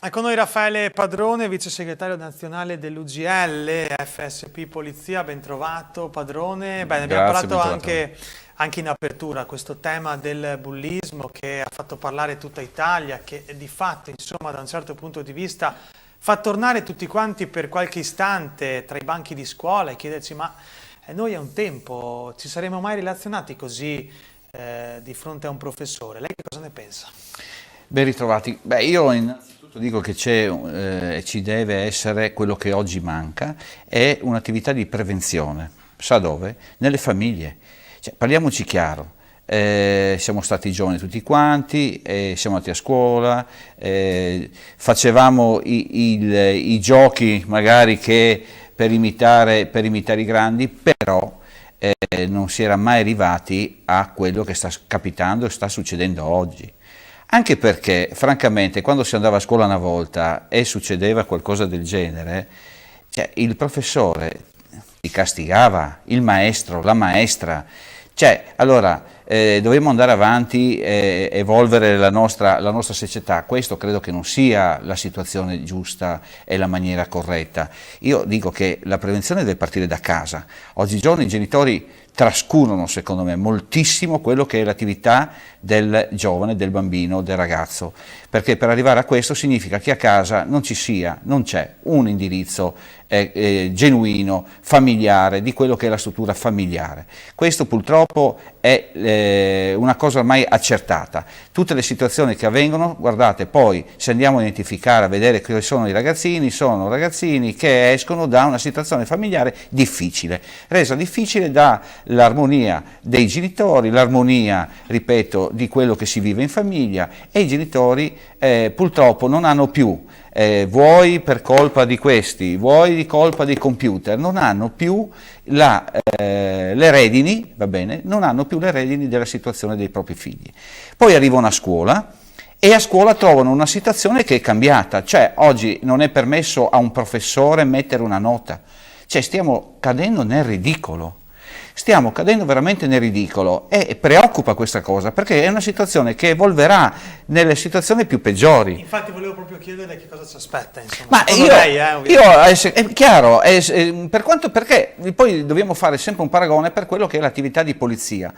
È con noi Raffaele Padrone, vice segretario nazionale dell'UGL, FSP Polizia, ben trovato Padrone. Beh, ne abbiamo Grazie, parlato ben trovato. anche in apertura, questo tema del bullismo che ha fatto parlare tutta Italia, che di fatto, insomma, da un certo punto di vista fa tornare tutti quanti per qualche istante tra i banchi di scuola e chiederci ma noi a un tempo ci saremmo mai relazionati così di fronte a un professore? Lei che cosa ne pensa? Ben ritrovati. Beh, io innanzitutto dico che ci deve essere quello che oggi manca, è un'attività di prevenzione. Sa dove? Nelle famiglie. Cioè, parliamoci chiaro. Siamo stati giovani tutti quanti, siamo andati a scuola, facevamo i giochi magari che per imitare i grandi, però non si era mai arrivati a quello che sta capitando e sta succedendo oggi. Anche perché, francamente, quando si andava a scuola una volta e succedeva qualcosa del genere, cioè, il professore ti castigava, il maestro, la maestra. Cioè, allora, dobbiamo andare avanti e evolvere la nostra società. Questo credo che non sia la situazione giusta e la maniera corretta. Io dico che la prevenzione deve partire da casa. Oggigiorno i genitori trascurano, secondo me, moltissimo quello che è l'attività del giovane, del bambino, del ragazzo, perché per arrivare a questo significa che a casa non c'è un indirizzo genuino, familiare, di quello che è la struttura familiare. Questo purtroppo è una cosa ormai accertata. Tutte le situazioni che avvengono, guardate, poi se andiamo a identificare, a vedere che sono sono ragazzini che escono da una situazione familiare difficile, resa difficile dall'armonia dei genitori, l'armonia, ripeto, di quello che si vive in famiglia, e i genitori purtroppo non hanno più, vuoi per colpa di questi, vuoi di colpa dei computer, non hanno più le redini, va bene, non hanno più le redini della situazione dei propri figli. Poi arrivano a scuola e a scuola trovano una situazione che è cambiata, cioè oggi non è permesso a un professore mettere una nota, cioè stiamo cadendo nel ridicolo. Stiamo cadendo veramente nel ridicolo e preoccupa questa cosa perché è una situazione che evolverà nelle situazioni più peggiori. Infatti volevo proprio chiedere che cosa ci aspetta, insomma. Ma è chiaro, perché poi dobbiamo fare sempre un paragone per quello che è l'attività di polizia.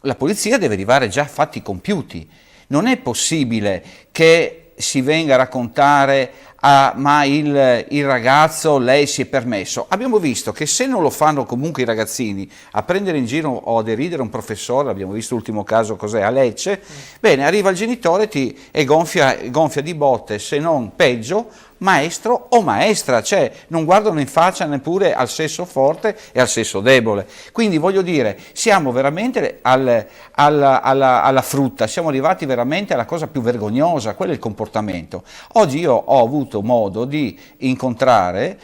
La polizia deve arrivare già a fatti compiuti. Non è possibile che si venga a raccontare ma il ragazzo, lei si è permesso. Abbiamo visto che se non lo fanno comunque i ragazzini a prendere in giro o a deridere un professore, abbiamo visto l'ultimo caso cos'è a Lecce, bene, arriva il genitore e gonfia di botte, se non peggio, maestro o maestra, cioè non guardano in faccia neppure al sesso forte e al sesso debole. Quindi voglio dire, siamo veramente alla frutta, siamo arrivati veramente alla cosa più vergognosa, quello è il comportamento. Oggi io ho avuto modo di incontrare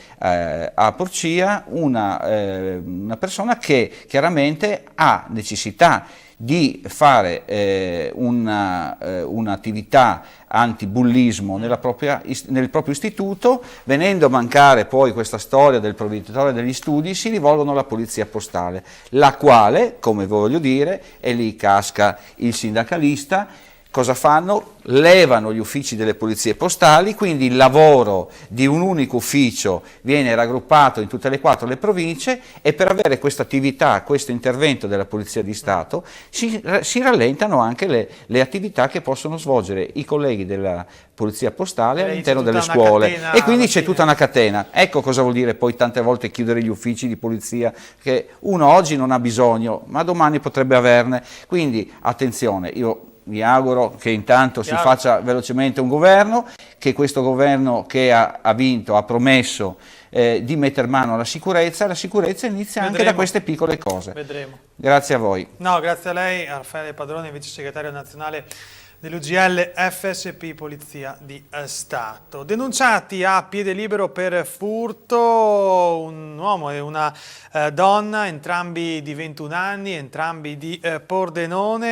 a Porcia una persona che chiaramente ha necessità di fare un'attività antibullismo nel proprio istituto. Venendo a mancare poi questa storia del provveditore degli studi, si rivolgono alla polizia postale, la quale, come voglio dire, e lì casca il sindacalista. Cosa fanno? Levano gli uffici delle polizie postali, quindi il lavoro di un unico ufficio viene raggruppato in tutte le 4 le province, e per avere questa attività, questo intervento della Polizia di Stato, si rallentano anche le attività che possono svolgere i colleghi della Polizia Postale all'interno delle scuole, e quindi c'è tutta una catena. Ecco cosa vuol dire poi tante volte chiudere gli uffici di polizia, che uno oggi non ha bisogno, ma domani potrebbe averne. Quindi attenzione, io mi auguro che intanto si faccia velocemente un governo, che questo governo che ha vinto ha promesso di mettere mano alla sicurezza. La sicurezza inizia anche da queste piccole cose. Vedremo. Grazie a voi. No, grazie a lei, Raffaele Padrone, vice segretario nazionale dell'UGL FSP Polizia di Stato. Denunciati a piede libero per furto un uomo e una donna, entrambi di 21 anni, entrambi di Pordenone.